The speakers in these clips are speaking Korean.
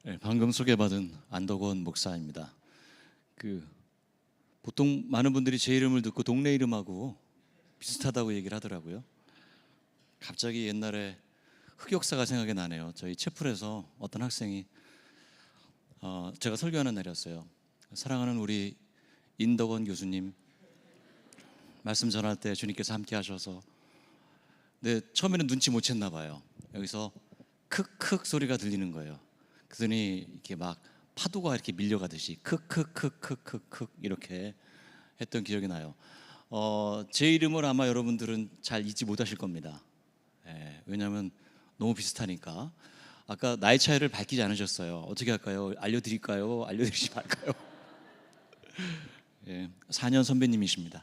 네, 방금 소개받은 안덕원 목사입니다. 보통 많은 분들이 제 이름을 듣고 동네 이름하고 비슷하다고 얘기를 하더라고요. 갑자기 옛날에 흑역사가 생각이 나네요. 저희 채플에서 어떤 학생이 제가 설교하는 날이었어요. 사랑하는 우리 인덕원 교수님, 말씀 전할 때 주님께서 함께 하셔서, 근데 처음에는 눈치 못 챘나 봐요. 여기서 크크 소리가 들리는 거예요. 그러더니 이렇게 막 파도가 이렇게 밀려가듯이 크크크크크크 이렇게 했던 기억이 나요. 제 이름을 아마 여러분들은 잘 잊지 못하실 겁니다. 왜냐하면 너무 비슷하니까. 아까 나이 차이를 밝히지 않으셨어요. 어떻게 할까요? 알려드릴까요? 알려드리지 말까요? 4년 선배님이십니다.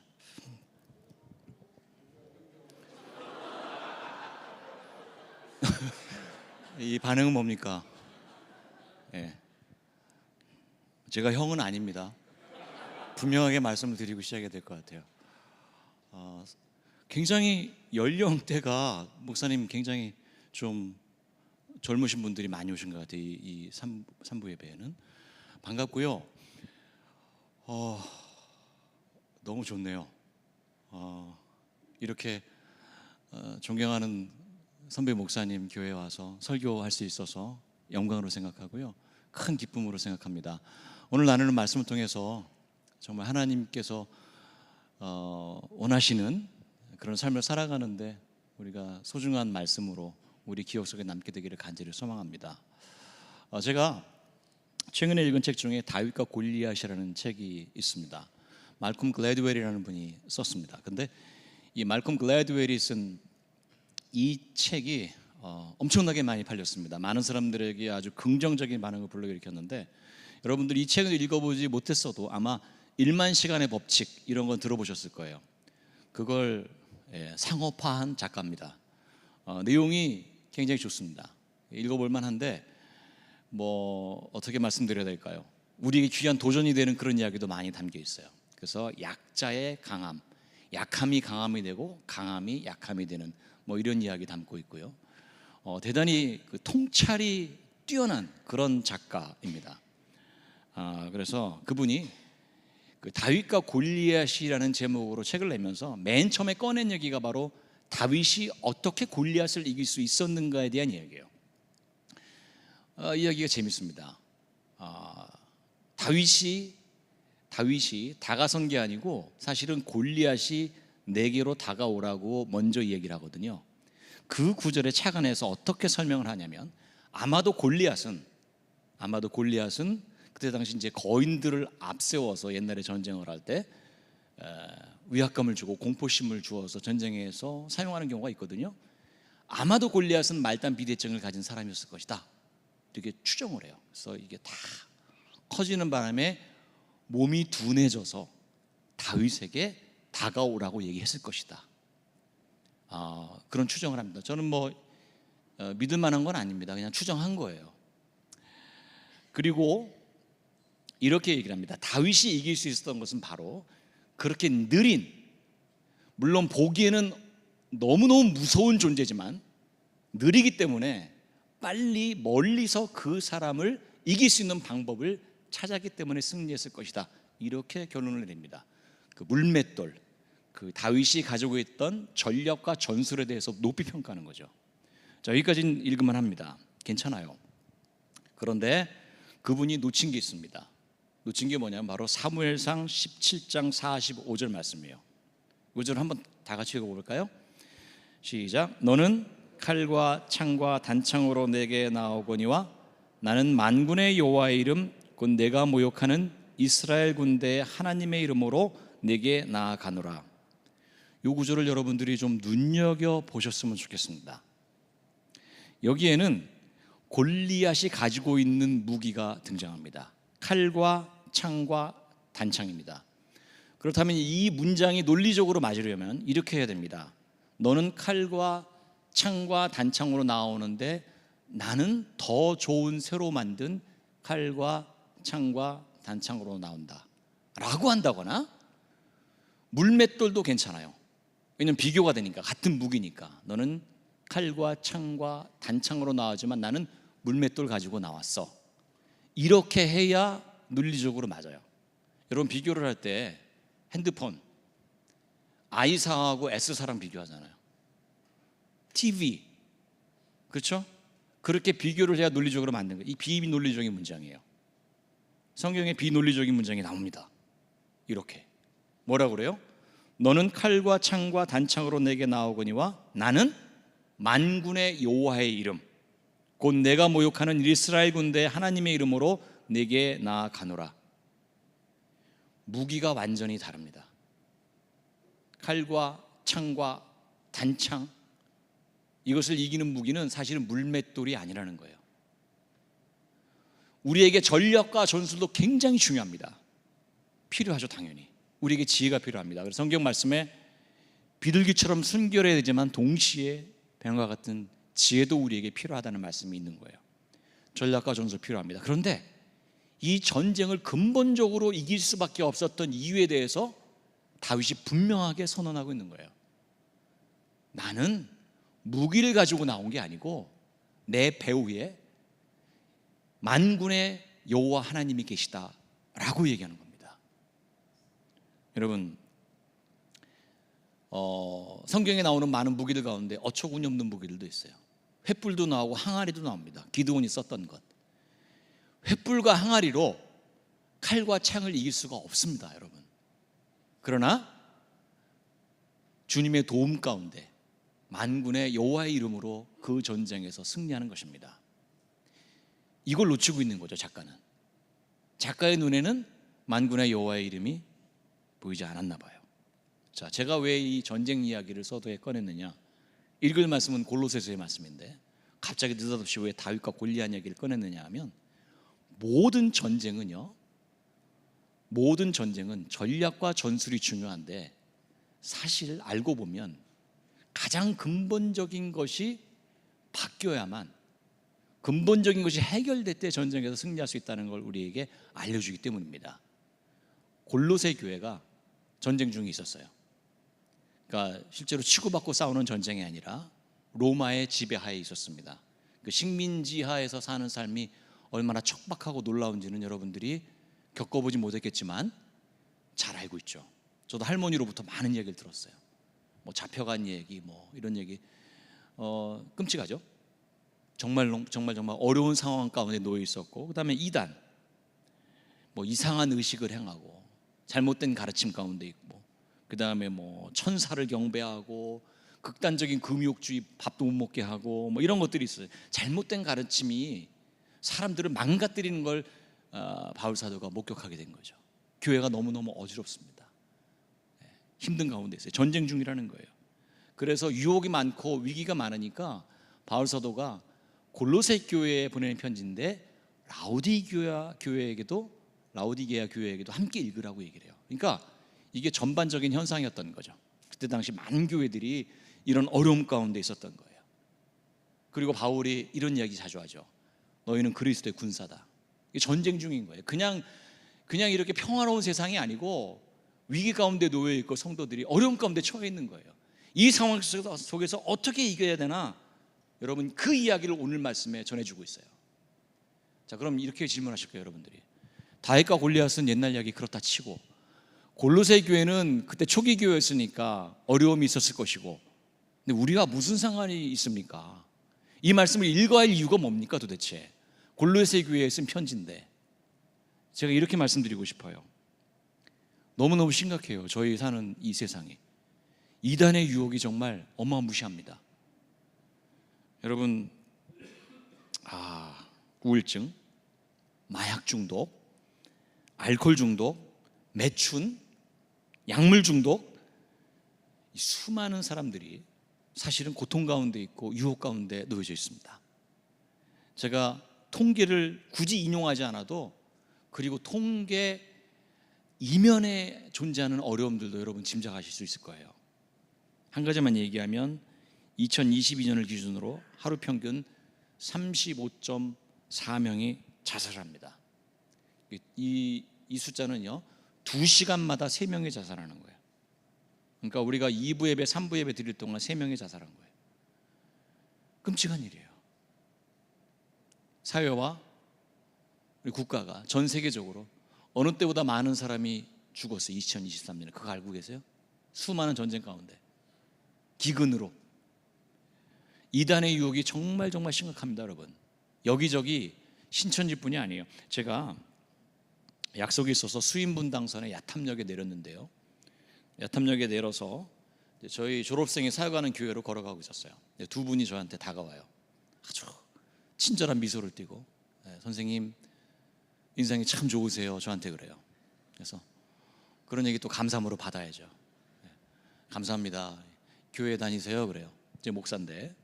이 반응은 뭡니까? 제가 형은 아닙니다. 분명하게 말씀을 드리고 시작해야 될 것 같아요. 굉장히 연령대가, 목사님 굉장히 좀 젊으신 분들이 많이 오신 것 같아요. 이 3부 예배에는. 반갑고요. 너무 좋네요. 이렇게 존경하는 선배 목사님 교회에 와서 설교할 수 있어서 영광으로 생각하고요, 큰 기쁨으로 생각합니다. 오늘 나누는 말씀을 통해서 정말 하나님께서 원하시는 그런 삶을 살아가는데 우리가 소중한 말씀으로 우리 기억 속에 남게 되기를 간절히 소망합니다. 제가 최근에 읽은 책 중에 다윗과 골리앗이라는 책이 있습니다. 말콤 글래드웰이라는 분이 썼습니다. 근데 이 말콤 글래드웰이 쓴 이 책이 엄청나게 많이 팔렸습니다. 많은 사람들에게 아주 긍정적인 반응을 불러일으켰는데, 여러분들이 이 책을 읽어보지 못했어도 아마 1만 시간의 법칙 이런 건 들어보셨을 거예요. 그걸 상업화한 작가입니다. 내용이 굉장히 좋습니다. 읽어볼 만한데 어떻게 말씀드려야 될까요? 우리에게 귀한 도전이 되는 그런 이야기도 많이 담겨 있어요. 그래서 약자의 강함, 약함이 강함이 되고 강함이 약함이 되는 이런 이야기 담고 있고요. 대단히 통찰이 뛰어난 그런 작가입니다. 그래서 그분이 다윗과 골리앗이라는 제목으로 책을 내면서 맨 처음에 꺼낸 얘기가 바로 다윗이 어떻게 골리앗을 이길 수 있었는가에 대한 이야기예요. 이야기가 재밌습니다. 다윗이 다가선 게 아니고 사실은 골리앗이 내게로 다가오라고 먼저 얘기를 하거든요. 그 구절에 착안해서 어떻게 설명을 하냐면, 아마도 골리앗은 그때 당시 이제 거인들을 앞세워서 옛날에 전쟁을 할 때 위압감을 주고 공포심을 주어서 전쟁에서 사용하는 경우가 있거든요. 아마도 골리앗은 말단 비대증을 가진 사람이었을 것이다, 이렇게 추정을 해요. 그래서 이게 다 커지는 바람에 몸이 둔해져서 다윗에게 다가오라고 얘기했을 것이다. 그런 추정을 합니다. 저는 믿을 만한 건 아닙니다. 그냥 추정한 거예요. 그리고 이렇게 얘기를 합니다. 다윗이 이길 수 있었던 것은 바로 그렇게 느린, 물론 보기에는 너무너무 무서운 존재지만 느리기 때문에 빨리 멀리서 그 사람을 이길 수 있는 방법을 찾았기 때문에 승리했을 것이다, 이렇게 결론을 내립니다. 그 물맷돌, 그 다윗이 가지고 있던 전략과 전술에 대해서 높이 평가하는 거죠. 자, 여기까지는 읽으면 합니다. 괜찮아요. 그런데 그분이 놓친 게 있습니다. 놓친 게 뭐냐면 바로 사무엘상 17장 45절 말씀이에요. 그 절 한번 다 같이 읽어볼까요? 시작. 너는 칼과 창과 단창으로 내게 나오거니와 나는 만군의 여호와의 이름 곧 내가 모욕하는 이스라엘 군대의 하나님의 이름으로 내게 나아가노라. 이 구절을 여러분들이 좀 눈여겨보셨으면 좋겠습니다. 여기에는 골리앗이 가지고 있는 무기가 등장합니다. 칼과 창과 단창입니다. 그렇다면 이 문장이 논리적으로 맞으려면 이렇게 해야 됩니다. 너는 칼과 창과 단창으로 나오는데 나는 더 좋은 새로 만든 칼과 창과 단창으로 나온다 라고 한다거나, 물맷돌도 괜찮아요. 왜냐면 비교가 되니까, 같은 무기니까. 너는 칼과 창과 단창으로 나오지만 나는 물맷돌 가지고 나왔어 이렇게 해야 논리적으로 맞아요. 여러분 비교를 할 때 핸드폰 I사하고 S사랑 비교하잖아요. TV, 그렇죠? 그렇게 비교를 해야 논리적으로 맞는 거예요. 이 비논리적인 문장이에요. 성경에 비논리적인 문장이 나옵니다. 이렇게 뭐라고 그래요? 너는 칼과 창과 단창으로 내게 나오거니와 나는 만군의 여호와의 이름 곧 내가 모욕하는 이스라엘 군대 하나님의 이름으로 내게 나아가노라. 무기가 완전히 다릅니다. 칼과 창과 단창, 이것을 이기는 무기는 사실은 물맷돌이 아니라는 거예요. 우리에게 전략과 전술도 굉장히 중요합니다. 필요하죠, 당연히. 우리에게 지혜가 필요합니다. 그래서 성경 말씀에 비둘기처럼 순결해야 되지만 동시에 뱀과 같은 지혜도 우리에게 필요하다는 말씀이 있는 거예요. 전략과 전술 필요합니다. 그런데 이 전쟁을 근본적으로 이길 수밖에 없었던 이유에 대해서 다윗이 분명하게 선언하고 있는 거예요. 나는 무기를 가지고 나온 게 아니고 내 배후에 만군의 여호와 하나님이 계시다라고 얘기하는 겁니다. 여러분, 성경에 나오는 많은 무기들 가운데 어처구니 없는 무기들도 있어요. 횃불도 나오고 항아리도 나옵니다. 기드온이 썼던 것. 횃불과 항아리로 칼과 창을 이길 수가 없습니다, 여러분. 그러나 주님의 도움 가운데 만군의 여호와의 이름으로 그 전쟁에서 승리하는 것입니다. 이걸 놓치고 있는 거죠, 작가는. 작가의 눈에는 만군의 여호와의 이름이 보이지 않았나 봐요. 자, 제가 왜 이 전쟁 이야기를 서두에 꺼냈느냐? 읽을 말씀은 골로새서의 말씀인데 갑자기 느닷없이 왜 다윗과 골리앗 얘기를 꺼냈느냐 하면 모든 전쟁은 전략과 전술이 중요한데 사실 알고 보면 가장 근본적인 것이 바뀌어야만, 근본적인 것이 해결될 때 전쟁에서 승리할 수 있다는 걸 우리에게 알려주기 때문입니다. 골로새 교회가 전쟁 중에 있었어요. 그러니까 실제로 치고받고 싸우는 전쟁이 아니라 로마의 지배하에 있었습니다. 그 식민지 하에서 사는 삶이 얼마나 척박하고 놀라운지는 여러분들이 겪어보지 못했겠지만 잘 알고 있죠. 저도 할머니로부터 많은 얘기를 들었어요. 뭐 잡혀간 얘기, 뭐 이런 얘기, 끔찍하죠. 정말 어려운 상황 가운데 놓여 있었고, 그다음에 이단, 뭐 이상한 의식을 행하고 잘못된 가르침 가운데 있고, 그다음에 뭐 천사를 경배하고 극단적인 금욕주의, 밥도 못 먹게 하고 뭐 이런 것들이 있어요. 잘못된 가르침이 사람들을 망가뜨리는 걸 바울 사도가 목격하게 된 거죠. 교회가 너무너무 어지럽습니다. 힘든 가운데 있어요. 전쟁 중이라는 거예요. 그래서 유혹이 많고 위기가 많으니까 바울 사도가 골로새 교회에 보내는 편지인데 라오디게아 교회에게도 함께 읽으라고 얘기를 해요. 그러니까 이게 전반적인 현상이었던 거죠. 그때 당시 많은 교회들이 이런 어려움 가운데 있었던 거예요. 그리고 바울이 이런 이야기 자주 하죠. 너희는 그리스도의 군사다. 이게 전쟁 중인 거예요. 그냥 이렇게 평화로운 세상이 아니고 위기 가운데 놓여 있고 성도들이 어려움 가운데 처해 있는 거예요. 이 상황 속에서 어떻게 이겨야 되나? 여러분, 그 이야기를 오늘 말씀에 전해주고 있어요. 자, 그럼 이렇게 질문하실 거예요, 여러분들이. 다윗과 골리앗은 옛날 이야기 그렇다 치고 골로새 교회는 그때 초기 교회였으니까 어려움이 있었을 것이고, 근데 우리가 무슨 상관이 있습니까? 이 말씀을 읽어야 할 이유가 뭡니까 도대체? 골로새 교회에 쓴 편지인데. 제가 이렇게 말씀드리고 싶어요. 너무너무 심각해요. 저희 사는 이 세상이. 이단의 유혹이 정말 어마무시합니다. 여러분, 우울증, 마약 중독, 알코올 중독, 매춘, 약물 중독, 수많은 사람들이 사실은 고통 가운데 있고 유혹 가운데 놓여져 있습니다. 제가 통계를 굳이 인용하지 않아도, 그리고 통계 이면에 존재하는 어려움들도 여러분 짐작하실 수 있을 거예요. 한 가지만 얘기하면 2022년을 기준으로 하루 평균 35.4명이 자살합니다. 이 숫자는요 2시간마다 3명이 자살하는 거예요. 그러니까 우리가 2부 예배, 3부 예배 드릴 동안 3명이 자살한 거예요. 끔찍한 일이에요. 사회와 우리 국가가 전 세계적으로 어느 때보다 많은 사람이 죽었어요. 2023년에. 그거 알고 계세요? 수많은 전쟁 가운데 기근으로. 이단의 유혹이 정말 심각합니다, 여러분. 여기저기 신천지뿐이 아니에요. 제가 약속이 있어서 수인분당선에 야탐역에 내렸는데요, 야탐역에 내려서 저희 졸업생이 사역하는 교회로 걸어가고 있었어요. 두 분이 저한테 다가와요. 아주 친절한 미소를 띠고, 선생님 인상이 참 좋으세요, 저한테 그래요. 그래서 그런 얘기 또 감사함으로 받아야죠. 감사합니다. 교회 다니세요? 그래요. 제 목사인데.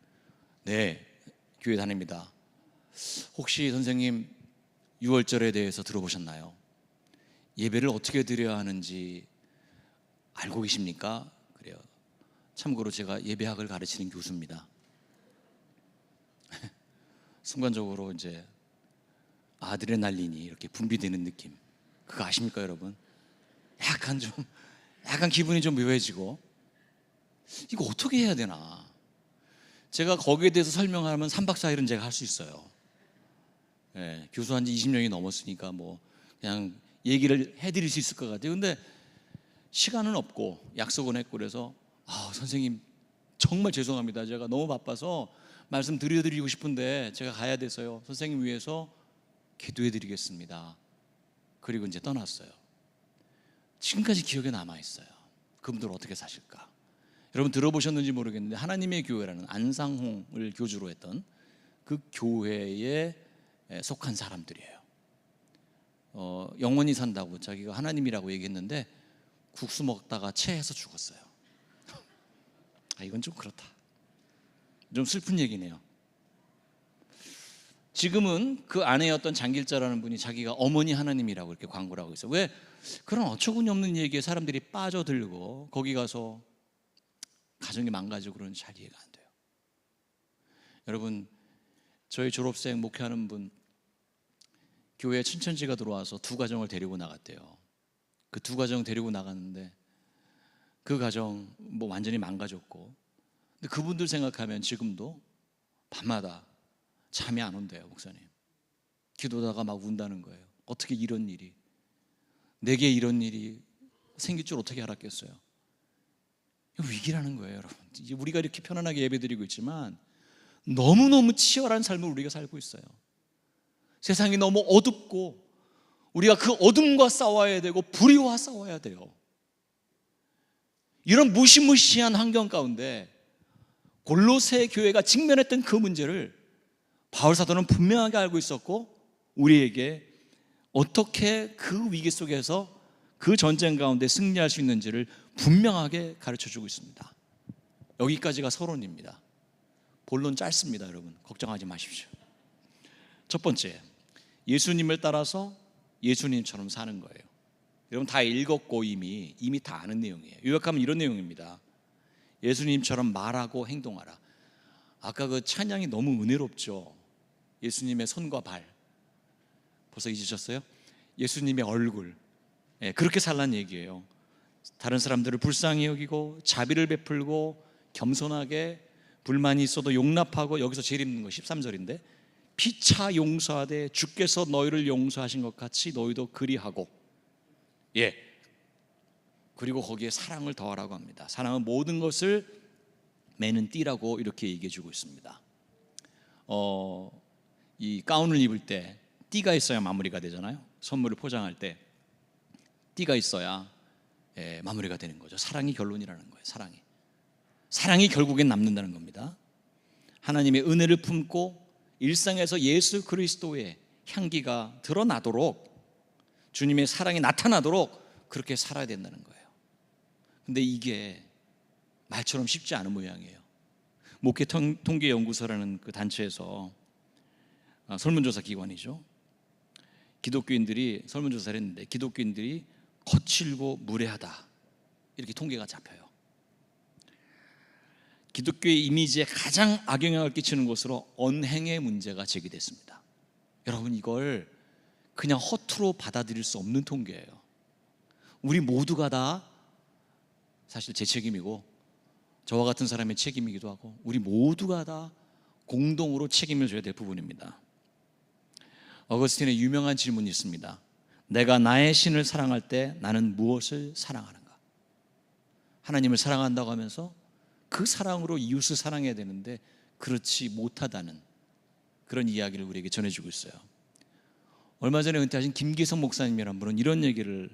네, 교회 다닙니다. 혹시 선생님 유월절에 대해서 들어보셨나요? 예배를 어떻게 드려야 하는지 알고 계십니까? 그래요. 참고로 제가 예배학을 가르치는 교수입니다. 순간적으로 이제 아드레날린이 이렇게 분비되는 느낌, 그거 아십니까, 여러분? 약간 기분이 좀 묘해지고, 이거 어떻게 해야 되나? 제가 거기에 대해서 설명하면 3박 4일은 제가 할 수 있어요. 교수한 지 20년이 넘었으니까 뭐 그냥 얘기를 해드릴 수 있을 것 같아요. 근데 시간은 없고 약속은 했고, 그래서 선생님 정말 죄송합니다. 제가 너무 바빠서 말씀 드리고 싶은데 제가 가야 돼서요. 선생님 위해서 기도해 드리겠습니다. 그리고 이제 떠났어요. 지금까지 기억에 남아 있어요. 그분들 어떻게 사실까? 여러분 들어보셨는지 모르겠는데, 하나님의 교회라는 안상홍을 교주로 했던 그 교회에 속한 사람들이에요. 영원히 산다고 자기가 하나님이라고 얘기했는데 국수 먹다가 체해서 죽었어요. 이건 좀 그렇다. 좀 슬픈 얘기네요. 지금은 그 아내였던 장길자라는 분이 자기가 어머니 하나님이라고 이렇게 광고를 하고 있어요. 왜? 그런 어처구니 없는 얘기에 사람들이 빠져들고 거기 가서 가정이 망가지고 그러는지 잘 이해가 안 돼요. 여러분, 저희 졸업생 목회하는 분 교회에 친천지가 들어와서 두 가정을 데리고 나갔대요. 그 두 가정 데리고 나갔는데 그 가정 뭐 완전히 망가졌고, 근데 그분들 생각하면 지금도 밤마다 잠이 안 온대요. 목사님, 기도다가 막 운다는 거예요. 어떻게 이런 일이, 내게 이런 일이 생길 줄 어떻게 알았겠어요? 위기라는 거예요, 여러분. 이제 우리가 이렇게 편안하게 예배드리고 있지만 너무너무 치열한 삶을 우리가 살고 있어요. 세상이 너무 어둡고 우리가 그 어둠과 싸워야 되고 불의와 싸워야 돼요. 이런 무시무시한 환경 가운데 골로새 교회가 직면했던 그 문제를 바울 사도는 분명하게 알고 있었고, 우리에게 어떻게 그 위기 속에서 그 전쟁 가운데 승리할 수 있는지를 분명하게 가르쳐주고 있습니다. 여기까지가 서론입니다. 본론 짧습니다. 여러분 걱정하지 마십시오. 첫 번째, 예수님을 따라서 예수님처럼 사는 거예요. 여러분 다 읽었고 이미 다 아는 내용이에요. 요약하면 이런 내용입니다. 예수님처럼 말하고 행동하라. 아까 그 찬양이 너무 은혜롭죠. 예수님의 손과 발, 벌써 잊으셨어요? 예수님의 얼굴, 그렇게 살란 얘기예요. 다른 사람들을 불쌍히 여기고 자비를 베풀고 겸손하게, 불만이 있어도 용납하고, 여기서 제일 힘든 거 13절인데 피차 용서하되 주께서 너희를 용서하신 것 같이 너희도 그리하고, 그리고 거기에 사랑을 더하라고 합니다. 사랑은 모든 것을 매는 띠라고 이렇게 얘기해 주고 있습니다. 이 가운을 입을 때 띠가 있어야 마무리가 되잖아요. 선물을 포장할 때 띠가 있어야 마무리가 되는 거죠. 사랑이 결론이라는 거예요. 사랑이 결국엔 남는다는 겁니다. 하나님의 은혜를 품고 일상에서 예수 그리스도의 향기가 드러나도록, 주님의 사랑이 나타나도록 그렇게 살아야 된다는 거예요. 근데 이게 말처럼 쉽지 않은 모양이에요. 목회 통계 연구소라는 그 단체에서 설문조사 기관이죠. 기독교인들이 설문조사를 했는데 기독교인들이 거칠고 무례하다, 이렇게 통계가 잡혀요. 기독교의 이미지에 가장 악영향을 끼치는 것으로 언행의 문제가 제기됐습니다. 여러분 이걸 그냥 허투루 받아들일 수 없는 통계예요. 우리 모두가 다 사실 제 책임이고 저와 같은 사람의 책임이기도 하고 우리 모두가 다 공동으로 책임을 져야 될 부분입니다. 어거스틴의 유명한 질문이 있습니다. 내가 나의 신을 사랑할 때 나는 무엇을 사랑하는가? 하나님을 사랑한다고 하면서 그 사랑으로 이웃을 사랑해야 되는데 그렇지 못하다는 그런 이야기를 우리에게 전해주고 있어요. 얼마 전에 은퇴하신 김기성 목사님이라는 분은 이런 얘기를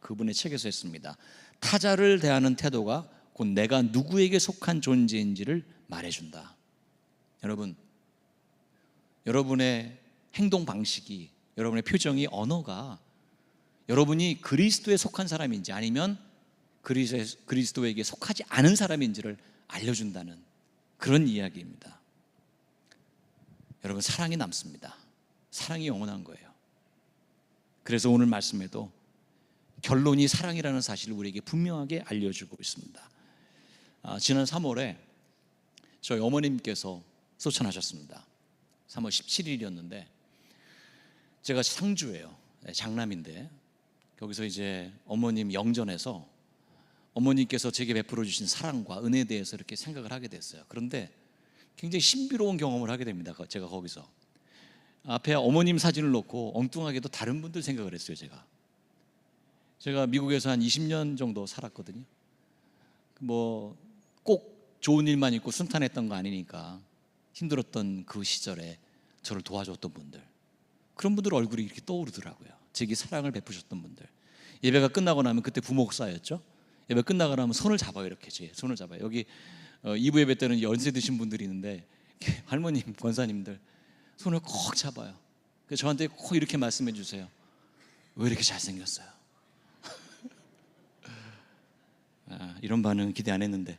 그분의 책에서 했습니다. 타자를 대하는 태도가 곧 내가 누구에게 속한 존재인지를 말해준다. 여러분, 여러분의 행동 방식이, 여러분의 표정이, 언어가 여러분이 그리스도에 속한 사람인지 아니면 그리스도에게 속하지 않은 사람인지를 알려준다는 그런 이야기입니다. 여러분, 사랑이 남습니다. 사랑이 영원한 거예요. 그래서 오늘 말씀에도 결론이 사랑이라는 사실을 우리에게 분명하게 알려주고 있습니다. 지난 3월에 저희 어머님께서 소천하셨습니다. 3월 17일이었는데 제가 상주예요. 장남인데 거기서 이제 어머님 영전에서 어머님께서 제게 베풀어 주신 사랑과 은혜에 대해서 이렇게 생각을 하게 됐어요. 그런데 굉장히 신비로운 경험을 하게 됩니다. 제가 거기서 앞에 어머님 사진을 놓고 엉뚱하게도 다른 분들 생각을 했어요. 제가 미국에서 한 20년 정도 살았거든요. 뭐 꼭 좋은 일만 있고 순탄했던 거 아니니까 힘들었던 그 시절에 저를 도와줬던 분들, 그런 분들 얼굴이 이렇게 떠오르더라고요. 제게 사랑을 베푸셨던 분들. 예배가 끝나고 나면 그때 부목사였죠. 예배 끝나고 나면 손을 잡아요. 이렇게 제 손을 잡아요. 여기 2부 예배 때는 연세 드신 분들이 있는데 할머님, 권사님들 손을 꼭 잡아요. 그래서 저한테 꼭 이렇게 말씀해 주세요. 왜 이렇게 잘생겼어요? 이런 반응 기대 안 했는데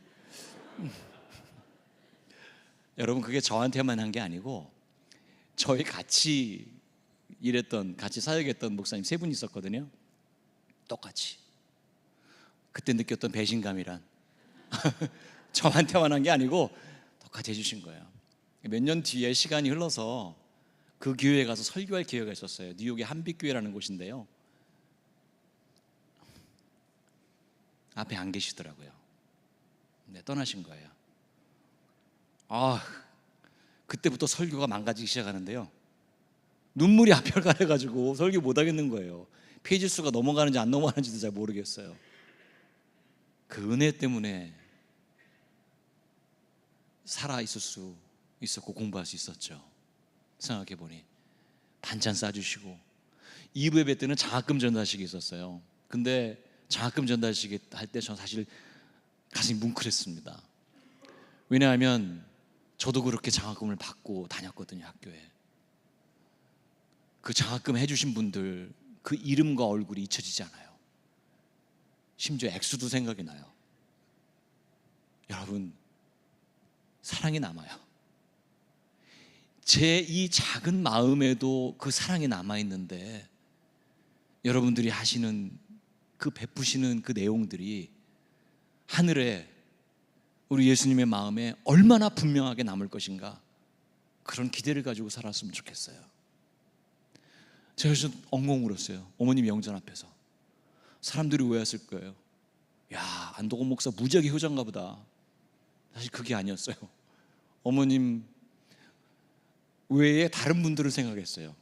여러분, 그게 저한테만 한 게 아니고 저희 같이 일했던, 같이 사역했던 목사님 3분이 있었거든요. 똑같이 그때 느꼈던 배신감이란 저한테만 한 게 아니고 똑같이 해주신 거예요. 몇 년 뒤에 시간이 흘러서 그 교회에 가서 설교할 기회가 있었어요. 뉴욕의 한빛교회라는 곳인데요. 앞에 안 계시더라고요. 네, 떠나신 거예요. 그때부터 설교가 망가지기 시작하는데요. 눈물이 앞을 가려가지고 설교 못 하겠는 거예요. 페이지 수가 넘어가는지 안 넘어가는지도 잘 모르겠어요. 그 은혜 때문에 살아 있을 수 있었고 공부할 수 있었죠. 생각해 보니 반찬 싸주시고 2부 예배 때는 장학금 전달식이 있었어요. 근데 장학금 전달식 할 때 저는 사실 가슴이 뭉클했습니다. 왜냐하면 저도 그렇게 장학금을 받고 다녔거든요. 학교에. 그 장학금 해주신 분들 그 이름과 얼굴이 잊혀지지 않아요. 심지어 액수도 생각이 나요. 여러분, 사랑이 남아요. 제 이 작은 마음에도 그 사랑이 남아있는데 여러분들이 하시는 그 베푸시는 그 내용들이 하늘에 우리 예수님의 마음에 얼마나 분명하게 남을 것인가, 그런 기대를 가지고 살았으면 좋겠어요. 제가 그래서 엉엉 울었어요. 어머님 영전 앞에서. 사람들이 오해했을 거예요. 야, 안도건 목사 무지하게 효자인가 보다. 사실 그게 아니었어요. 어머님 외에 다른 분들을 생각했어요.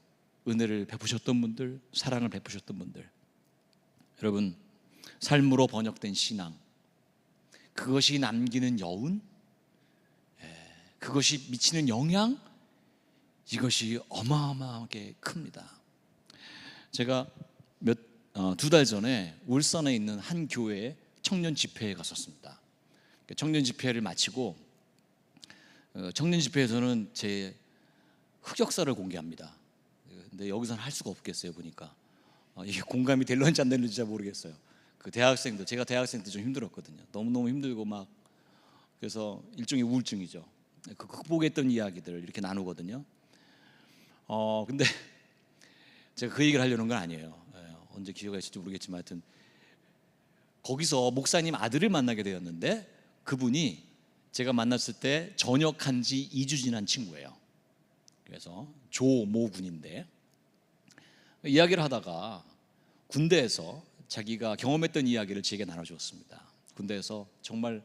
은혜를 베푸셨던 분들, 사랑을 베푸셨던 분들. 여러분, 삶으로 번역된 신앙, 그것이 남기는 여운, 그것이 미치는 영향, 이것이 어마어마하게 큽니다. 제가 2달 전에 울산에 있는 한 교회에 청년 집회에 갔었습니다. 청년 집회를 마치고 청년 집회에서는 제 흑역사를 공개합니다. 근데 여기서는 할 수가 없겠어요. 보니까 이게 공감이 될런지 안 될런지 잘 모르겠어요. 그 대학생도, 제가 대학생 때 좀 힘들었거든요. 너무너무 힘들고 막, 그래서 일종의 우울증이죠. 그 극복했던 이야기들을 이렇게 나누거든요. 근데 제가 그 얘기를 하려는 건 아니에요. 언제 기회가 있을지 모르겠지만 하여튼 거기서 목사님 아들을 만나게 되었는데 그분이 제가 만났을 때 전역한 지 2주 지난 친구예요. 그래서 조모 군인데 이야기를 하다가 군대에서 자기가 경험했던 이야기를 제게 나눠주었습니다. 군대에서 정말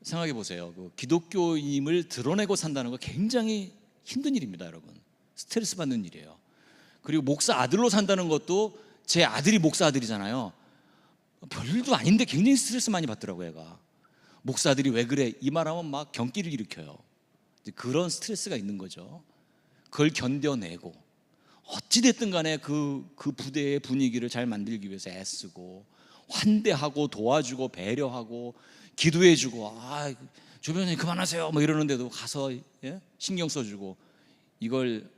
생각해 보세요. 그 기독교인임을 드러내고 산다는 거 굉장히 힘든 일입니다, 여러분. 스트레스 받는 일이에요. 그리고 목사 아들로 산다는 것도 제 아들이 목사 아들이잖아요. 별일도 아닌데 굉장히 스트레스 많이 받더라고요. 얘가 목사 아들이 왜 그래 이 말하면 막 경기를 일으켜요. 그런 스트레스가 있는 거죠. 그걸 견뎌내고 어찌됐든 간에 그 부대의 분위기를 잘 만들기 위해서 애쓰고 환대하고 도와주고 배려하고 기도해주고 조변장님 그만하세요 뭐 이러는데도 가서 신경 써주고 이걸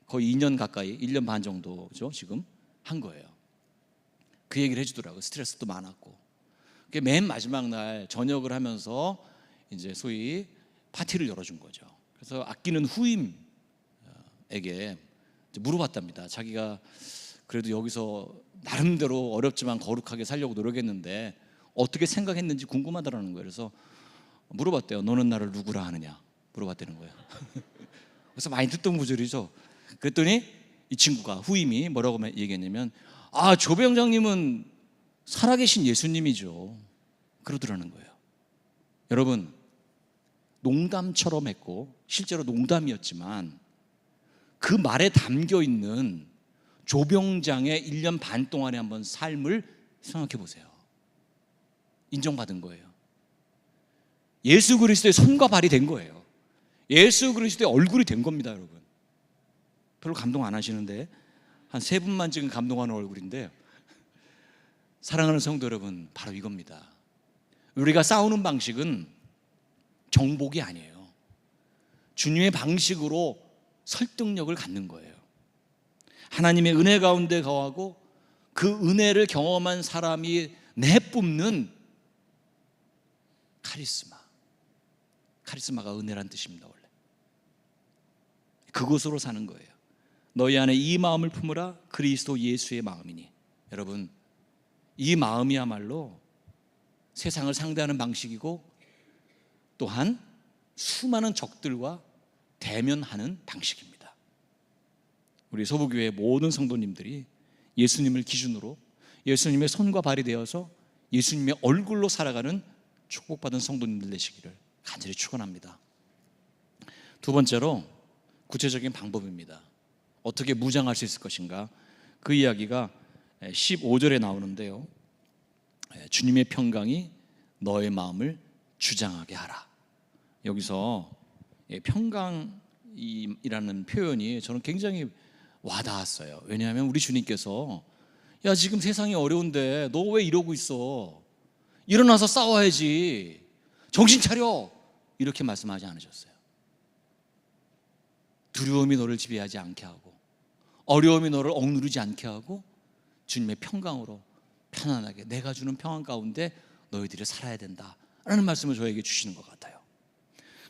거의 2년 가까이 1년 반 정도죠 지금 한 거예요. 그 얘기를 해주더라고요. 스트레스도 많았고. 맨 마지막 날 저녁을 하면서 이제 소위 파티를 열어준 거죠. 그래서 아끼는 후임에게 물어봤답니다. 자기가 그래도 여기서 나름대로 어렵지만 거룩하게 살려고 노력했는데 어떻게 생각했는지 궁금하다라는 거예요. 그래서 물어봤대요. 너는 나를 누구라 하느냐 물어봤다는 거예요. 그래서 많이 듣던 구절이죠. 그랬더니 이 친구가 후임이 뭐라고 얘기했냐면 조병장님은 살아계신 예수님이죠 그러더라는 거예요. 여러분 농담처럼 했고 실제로 농담이었지만 그 말에 담겨있는 조병장의 1년 반 동안의 한번 삶을 생각해 보세요. 인정받은 거예요. 예수 그리스도의 손과 발이 된 거예요. 예수 그리스도의 얼굴이 된 겁니다. 여러분 별로 감동 안 하시는데 한 3분만 지금 감동하는 얼굴인데 사랑하는 성도 여러분 바로 이겁니다. 우리가 싸우는 방식은 정복이 아니에요. 주님의 방식으로 설득력을 갖는 거예요. 하나님의 은혜 가운데 거하고 그 은혜를 경험한 사람이 내뿜는 카리스마가 은혜란 뜻입니다. 원래 그것으로 사는 거예요. 너희 안에 이 마음을 품으라 그리스도 예수의 마음이니. 여러분 이 마음이야말로 세상을 상대하는 방식이고 또한 수많은 적들과 대면하는 방식입니다. 우리 서부교회 모든 성도님들이 예수님을 기준으로 예수님의 손과 발이 되어서 예수님의 얼굴로 살아가는 축복받은 성도님들 되시기를 간절히 축원합니다. 두 번째로 구체적인 방법입니다. 어떻게 무장할 수 있을 것인가? 그 이야기가 15절에 나오는데요. 주님의 평강이 너의 마음을 주장하게 하라. 여기서 평강이라는 표현이 저는 굉장히 와닿았어요. 왜냐하면 우리 주님께서 지금 세상이 어려운데 너 왜 이러고 있어? 일어나서 싸워야지. 정신 차려. 이렇게 말씀하지 않으셨어요. 두려움이 너를 지배하지 않게 하고 어려움이 너를 억누르지 않게 하고 주님의 평강으로 편안하게 내가 주는 평안 가운데 너희들이 살아야 된다라는 말씀을 저에게 주시는 것 같아요.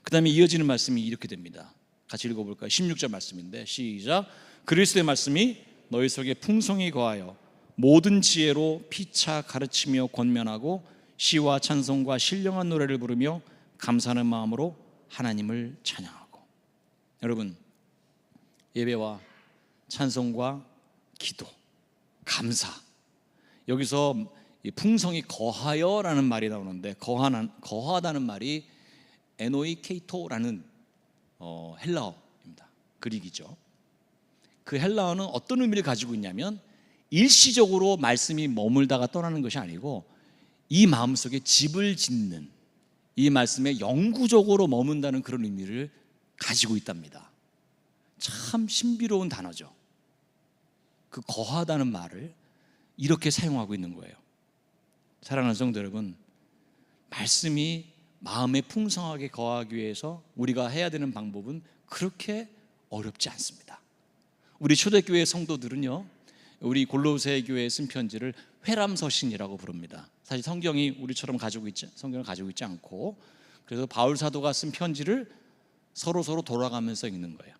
그 다음에 이어지는 말씀이 이렇게 됩니다. 같이 읽어볼까요? 16절 말씀인데 시작. 그리스도의 말씀이 너희 속에 풍성히 거하여 모든 지혜로 피차 가르치며 권면하고 시와 찬송과 신령한 노래를 부르며 감사하는 마음으로 하나님을 찬양하고. 여러분 예배와 찬송과 기도, 감사, 여기서 풍성이 거하여라는 말이 나오는데 거하다는 말이 에노이케이토라는 헬라어입니다. 그릭이죠. 그 헬라어는 어떤 의미를 가지고 있냐면 일시적으로 말씀이 머물다가 떠나는 것이 아니고 이 마음속에 집을 짓는, 이 말씀에 영구적으로 머문다는 그런 의미를 가지고 있답니다. 참 신비로운 단어죠. 그 거하다는 말을 이렇게 사용하고 있는 거예요. 사랑하는 성도 여러분, 말씀이 마음에 풍성하게 거하기 위해서 우리가 해야 되는 방법은 그렇게 어렵지 않습니다. 우리 초대교회 성도들은요, 우리 골로새 교회에 쓴 편지를 회람서신이라고 부릅니다. 사실 성경을 가지고 있지 않고, 그래서 바울 사도가 쓴 편지를 서로 돌아가면서 읽는 거예요.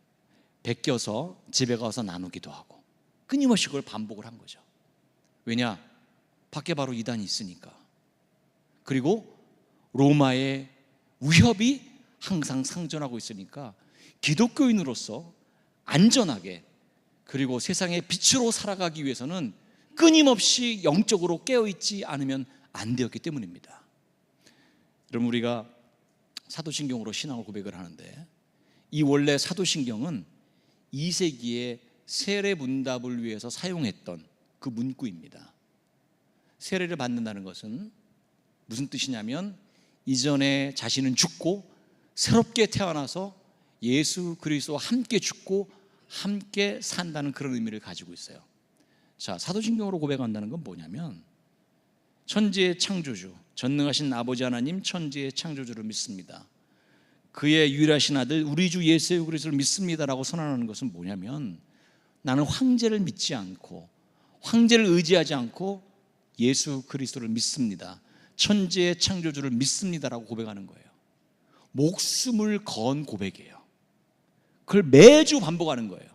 베껴서 집에 가서 나누기도 하고 끊임없이 그걸 반복을 한 거죠. 왜냐? 밖에 바로 이단이 있으니까. 그리고 로마의 위협이 항상 상존하고 있으니까 기독교인으로서 안전하게 그리고 세상의 빛으로 살아가기 위해서는 끊임없이 영적으로 깨어있지 않으면 안 되었기 때문입니다. 여러분, 우리가 사도신경으로 신앙을 고백을 하는데 이 원래 사도신경은 2세기에 세례 문답을 위해서 사용했던 그 문구입니다. 세례를 받는다는 것은 무슨 뜻이냐면 이전에 자신은 죽고 새롭게 태어나서 예수 그리스도와 함께 죽고 함께 산다는 그런 의미를 가지고 있어요. 자, 사도신경으로 고백한다는 건 뭐냐면 천지의 창조주, 전능하신 아버지 하나님 천지의 창조주를 믿습니다. 그의 유일하신 아들 우리 주 예수 그리스도를 믿습니다라고 선언하는 것은 뭐냐면 나는 황제를 믿지 않고 황제를 의지하지 않고 예수 그리스도를 믿습니다. 천지의 창조주를 믿습니다라고 고백하는 거예요. 목숨을 건 고백이에요. 그걸 매주 반복하는 거예요.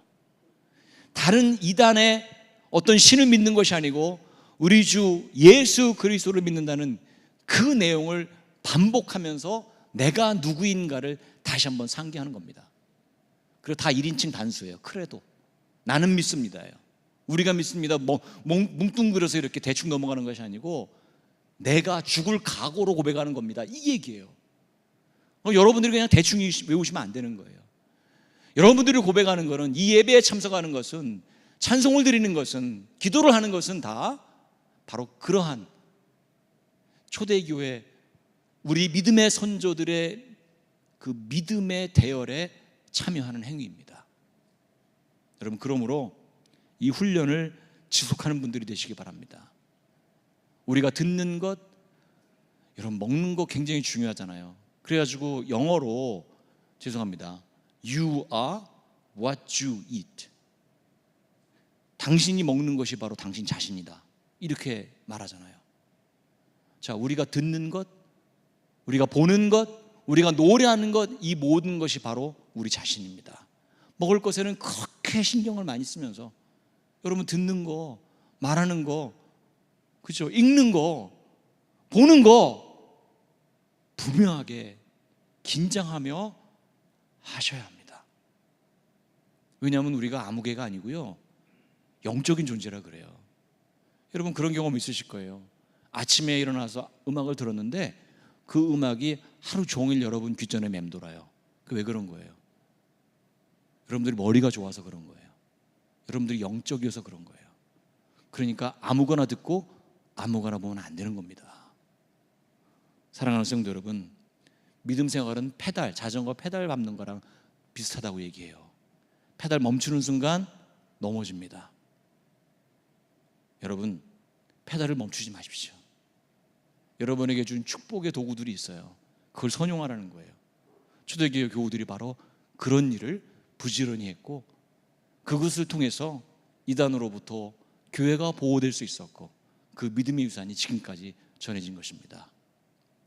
다른 이단의 어떤 신을 믿는 것이 아니고 우리 주 예수 그리스도를 믿는다는 그 내용을 반복하면서 내가 누구인가를 다시 한번 상기하는 겁니다. 그리고 다 1인칭 단수예요. 크레도, 나는 믿습니다예요. 우리가 믿습니다. 뭉뚱그려서 이렇게 대충 넘어가는 것이 아니고 내가 죽을 각오로 고백하는 겁니다. 이 얘기예요. 여러분들이 그냥 대충 외우시면 안 되는 거예요. 여러분들이 고백하는 것은, 이 예배에 참석하는 것은, 찬송을 드리는 것은, 기도를 하는 것은 다 바로 그러한 초대교회 우리 믿음의 선조들의 그 믿음의 대열에 참여하는 행위입니다. 여러분, 그러므로 이 훈련을 지속하는 분들이 되시기 바랍니다. 우리가 듣는 것, 여러분 먹는 거 굉장히 중요하잖아요. 그래가지고 영어로 죄송합니다. You are what you eat. 당신이 먹는 것이 바로 당신 자신이다. 이렇게 말하잖아요. 자, 우리가 듣는 것, 우리가 보는 것, 우리가 노래하는 것, 이 모든 것이 바로 우리 자신입니다. 먹을 것에는 그렇게 신경을 많이 쓰면서 여러분 듣는 거, 말하는 거, 그렇죠? 읽는 거, 보는 거 분명하게 긴장하며 하셔야 합니다. 왜냐하면 우리가 아무개가 아니고요, 영적인 존재라 그래요. 여러분 그런 경험 있으실 거예요. 아침에 일어나서 음악을 들었는데 그 음악이 하루 종일 여러분 귓전에 맴돌아요. 그 왜 그런 거예요? 여러분들이 머리가 좋아서 그런 거예요. 여러분들이 영적이어서 그런 거예요. 그러니까 아무거나 듣고 아무거나 보면 안 되는 겁니다. 사랑하는 성도 여러분, 믿음 생활은 자전거 페달 밟는 거랑 비슷하다고 얘기해요. 페달 멈추는 순간 넘어집니다. 여러분, 페달을 멈추지 마십시오. 여러분에게 준 축복의 도구들이 있어요. 그걸 선용하라는 거예요. 초대교회 교우들이 바로 그런 일을 부지런히 했고, 그것을 통해서 이단으로부터 교회가 보호될 수 있었고, 그 믿음의 유산이 지금까지 전해진 것입니다.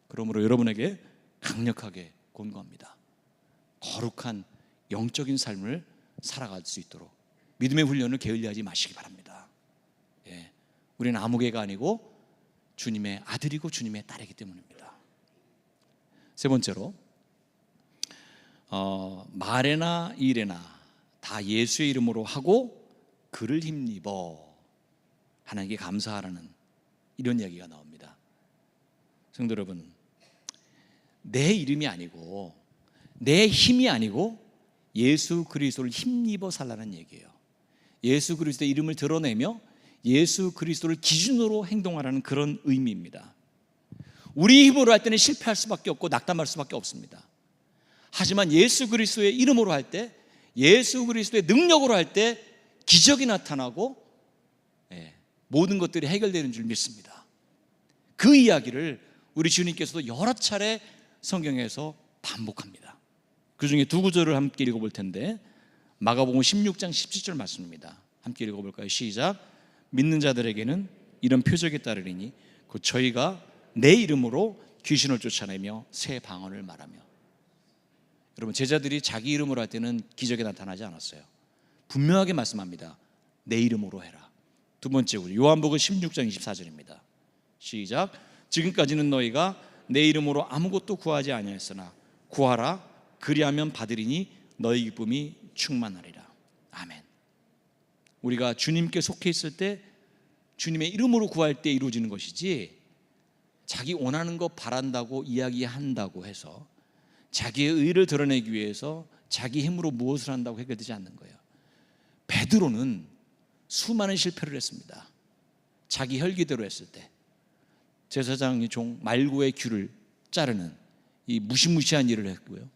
그러므로 여러분에게 강력하게 권고합니다. 거룩한 영적인 삶을 살아갈 수 있도록 믿음의 훈련을 게을리하지 마시기 바랍니다. 예, 우리는 아무개가 아니고 주님의 아들이고 주님의 딸이기 때문입니다. 세 번째로, 말에나 일에나 다 예수의 이름으로 하고 그를 힘입어 하나님께 감사하라는 이런 이야기가 나옵니다. 성도 여러분, 내 이름이 아니고 내 힘이 아니고 예수 그리스도를 힘입어 살라는 얘기예요. 예수 그리스도의 이름을 드러내며 예수 그리스도를 기준으로 행동하라는 그런 의미입니다. 우리 힘으로 할 때는 실패할 수밖에 없고 낙담할 수밖에 없습니다. 하지만 예수 그리스도의 이름으로 할 때, 예수 그리스도의 능력으로 할 때 기적이 나타나고 모든 것들이 해결되는 줄 믿습니다. 그 이야기를 우리 주님께서도 여러 차례 성경에서 반복합니다. 그 중에 두 구절을 함께 읽어볼 텐데, 마가복음 16장 17절 말씀입니다. 함께 읽어볼까요? 시작. 믿는 자들에게는 이런 표적이 따르리니 곧 저희가 내 이름으로 귀신을 쫓아내며 새 방언을 말하며. 여러분, 제자들이 자기 이름으로 할 때는 기적이 나타나지 않았어요. 분명하게 말씀합니다. 내 이름으로 해라. 두 번째, 우리 요한복음 16장 24절입니다. 시작. 지금까지는 너희가 내 이름으로 아무것도 구하지 아니하였으나 구하라, 그리하면 받으리니 너희 기쁨이 충만하리라. 아멘. 우리가 주님께 속해 있을 때 주님의 이름으로 구할 때 이루어지는 것이지, 자기 원하는 거 바란다고 이야기한다고 해서 자기의 의를 드러내기 위해서 자기 힘으로 무엇을 한다고 해결되지 않는 거예요. 베드로는 수많은 실패를 했습니다. 자기 혈기대로 했을 때 제사장의 종 말고의 귀를 자르는 이 무시무시한 일을 했고요.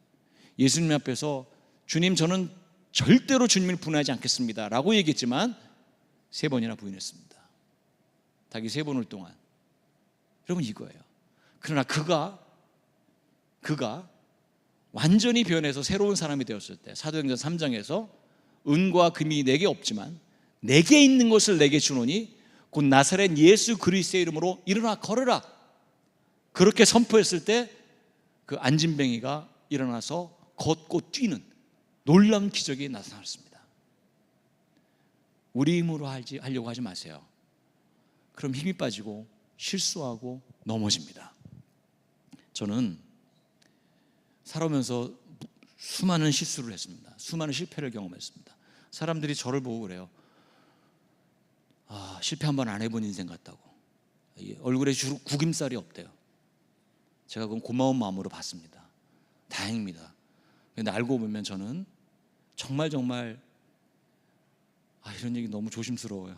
예수님 앞에서 주님, 저는 절대로 주님을 분하지 않겠습니다 라고 얘기했지만 3번이나 부인했습니다. 닭이 3번을 동안. 여러분, 이거예요. 그러나 그가 완전히 변해서 새로운 사람이 되었을 때 사도행전 3장에서 은과 금이 내게 없지만 내게 있는 것을 내게 주노니 곧 나사렛 예수 그리스도의 이름으로 일어나 걸으라, 그렇게 선포했을 때 그 안진뱅이가 일어나서 걷고 뛰는 놀라운 기적이 나타났습니다. 우리 힘으로 하려고 하지 마세요. 그럼 힘이 빠지고 실수하고 넘어집니다. 저는 살아오면서 수많은 실수를 했습니다. 수많은 실패를 경험했습니다. 사람들이 저를 보고 그래요. 실패 한번 안 해본 인생 같다고. 얼굴에 주로 구김살이 없대요. 제가 그건 고마운 마음으로 봤습니다. 다행입니다. 근데 알고 보면 저는 정말 이런 얘기 너무 조심스러워요.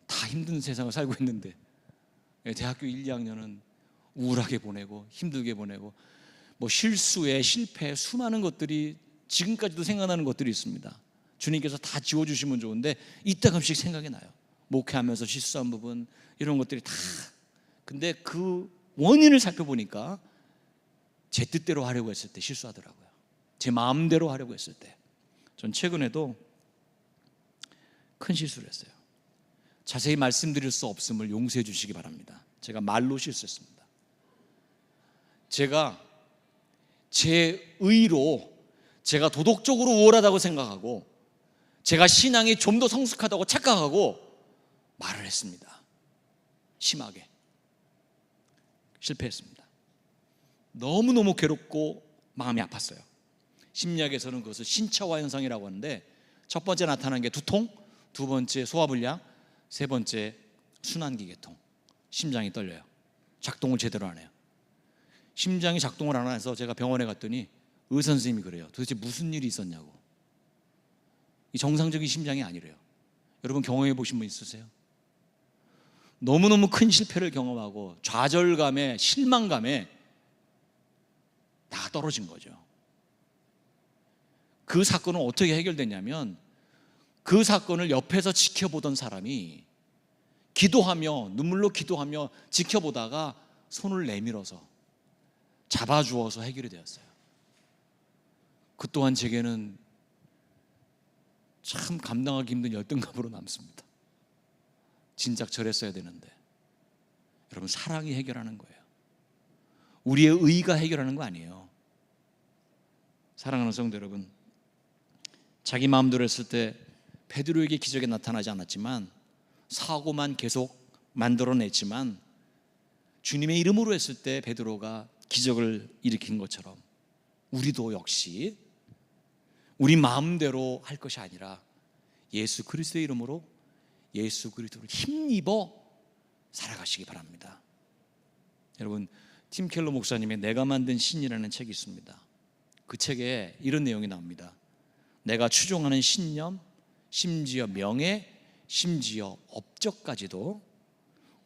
다 힘든 세상을 살고 있는데 대학교 1, 2학년은 우울하게 보내고 힘들게 보내고 실수에 실패에 수많은 것들이 지금까지도 생각나는 것들이 있습니다. 주님께서 다 지워주시면 좋은데 이따금씩 생각이 나요. 목회하면서 실수한 부분, 이런 것들이 다. 근데 그 원인을 살펴보니까 제 뜻대로 하려고 했을 때 실수하더라고요. 제 마음대로 하려고 했을 때. 전 최근에도 큰 실수를 했어요. 자세히 말씀드릴 수 없음을 용서해 주시기 바랍니다. 제가 말로 실수했습니다. 제가 제 의로, 제가 도덕적으로 우월하다고 생각하고 제가 신앙이 좀 더 성숙하다고 착각하고 말을 했습니다. 심하게 실패했습니다. 너무너무 괴롭고 마음이 아팠어요. 심리학에서는 그것을 신차화 현상이라고 하는데, 첫 번째 나타나는 게 두통, 두 번째 소화불량, 세 번째 순환기계통. 심장이 떨려요. 작동을 제대로 안 해요. 심장이 작동을 안 해서 제가 병원에 갔더니 의사 선생님이 그래요. 도대체 무슨 일이 있었냐고. 이 정상적인 심장이 아니래요. 여러분 경험해 보신 분 있으세요? 너무너무 큰 실패를 경험하고 좌절감에 실망감에 다 떨어진 거죠. 그 사건은 어떻게 해결됐냐면, 그 사건을 옆에서 지켜보던 사람이 기도하며 눈물로 기도하며 지켜보다가 손을 내밀어서 잡아주어서 해결이 되었어요. 그 또한 제게는 참 감당하기 힘든 열등감으로 남습니다. 진작 저랬어야 되는데. 여러분, 사랑이 해결하는 거예요. 우리의 의가 해결하는 거 아니에요. 사랑하는 성도 여러분, 자기 마음대로 했을 때 베드로에게 기적이 나타나지 않았지만, 사고만 계속 만들어냈지만, 주님의 이름으로 했을 때 베드로가 기적을 일으킨 것처럼 우리도 역시 우리 마음대로 할 것이 아니라 예수 그리스도의 이름으로, 예수 그리스도를 힘입어 살아가시기 바랍니다. 여러분, 팀 켈러 목사님의 내가 만든 신이라는 책이 있습니다. 그 책에 이런 내용이 나옵니다. 내가 추종하는 신념, 심지어 명예, 심지어 업적까지도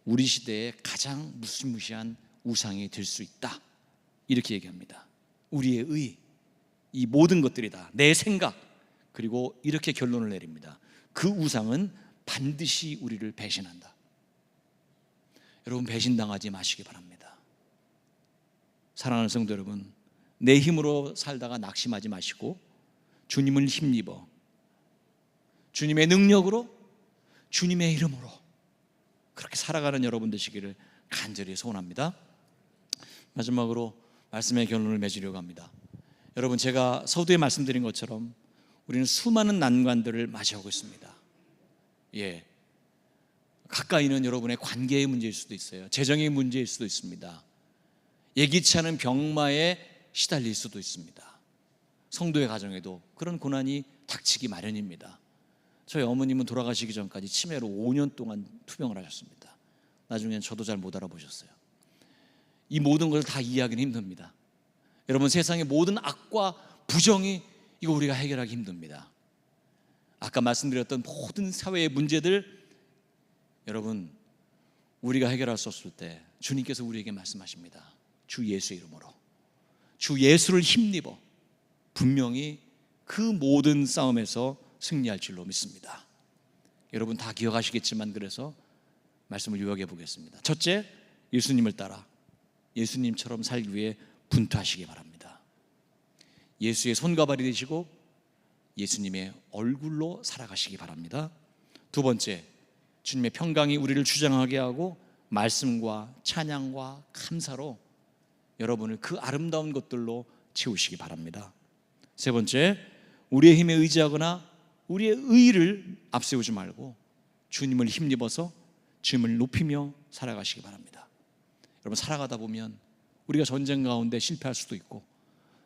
우리 시대의 가장 무시무시한 우상이 될 수 있다, 이렇게 얘기합니다. 우리의 의, 이 모든 것들이 다 내 생각, 그리고 이렇게 결론을 내립니다. 그 우상은 반드시 우리를 배신한다. 여러분, 배신당하지 마시기 바랍니다. 사랑하는 성도 여러분, 내 힘으로 살다가 낙심하지 마시고 주님을 힘입어 주님의 능력으로, 주님의 이름으로 그렇게 살아가는 여러분 되시기를 간절히 소원합니다. 마지막으로 말씀의 결론을 맺으려고 합니다. 여러분, 제가 서두에 말씀드린 것처럼 우리는 수많은 난관들을 맞이하고 있습니다. 가까이는 여러분의 관계의 문제일 수도 있어요. 재정의 문제일 수도 있습니다. 예기치 않은 병마에 시달릴 수도 있습니다. 성도의 가정에도 그런 고난이 닥치기 마련입니다. 저희 어머님은 돌아가시기 전까지 치매로 5년 동안 투병을 하셨습니다. 나중엔 저도 잘 못 알아보셨어요. 이 모든 것을 다 이해하기는 힘듭니다. 여러분, 세상의 모든 악과 부정이 이거 우리가 해결하기 힘듭니다. 아까 말씀드렸던 모든 사회의 문제들, 여러분 우리가 해결할 수 없을 때 주님께서 우리에게 말씀하십니다. 주 예수의 이름으로, 주 예수를 힘입어 분명히 그 모든 싸움에서 승리할 줄로 믿습니다. 여러분 다 기억하시겠지만, 그래서 말씀을 요약해 보겠습니다. 첫째, 예수님을 따라 예수님처럼 살기 위해 분투하시기 바랍니다. 예수의 손과 발이 되시고 예수님의 얼굴로 살아가시기 바랍니다. 두 번째, 주님의 평강이 우리를 주장하게 하고 말씀과 찬양과 감사로 여러분을 그 아름다운 것들로 채우시기 바랍니다. 세 번째, 우리의 힘에 의지하거나 우리의 의의를 앞세우지 말고 주님을 힘입어서 주님을 높이며 살아가시기 바랍니다. 여러분, 살아가다 보면 우리가 전쟁 가운데 실패할 수도 있고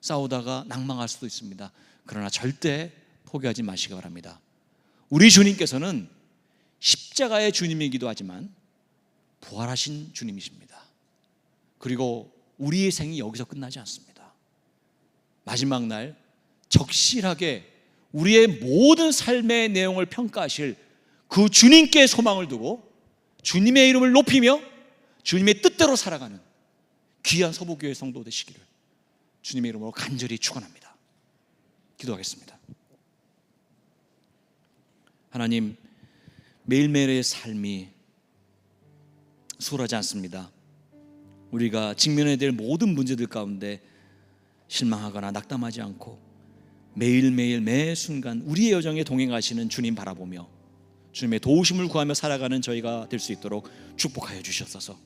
싸우다가 낭망할 수도 있습니다. 그러나 절대 포기하지 마시기 바랍니다. 우리 주님께서는 십자가의 주님이기도 하지만 부활하신 주님이십니다. 그리고 우리의 생이 여기서 끝나지 않습니다. 마지막 날 적실하게 우리의 모든 삶의 내용을 평가하실 그 주님께 소망을 두고 주님의 이름을 높이며 주님의 뜻대로 살아가는 귀한 서부교회 성도 되시기를 주님의 이름으로 간절히 축원합니다. 기도하겠습니다. 하나님, 매일매일의 삶이 수월하지 않습니다. 우리가 직면해야 될 모든 문제들 가운데 실망하거나 낙담하지 않고 매일매일 매 순간 우리의 여정에 동행하시는 주님 바라보며 주님의 도우심을 구하며 살아가는 저희가 될 수 있도록 축복하여 주시옵소서.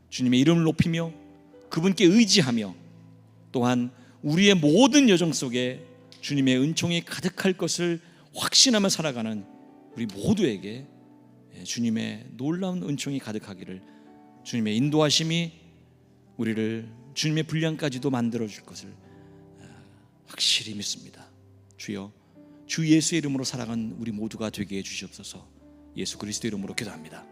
주님의 이름을 높이며 그분께 의지하며 또한 우리의 모든 여정 속에 주님의 은총이 가득할 것을 확신하며 살아가는 우리 모두에게 주님의 놀라운 은총이 가득하기를, 주님의 인도하심이 우리를 주님의 분량까지도 만들어줄 것을 확실히 믿습니다. 주여, 주 예수의 이름으로 살아간 우리 모두가 되게 해주시옵소서. 예수 그리스도 이름으로 기도합니다.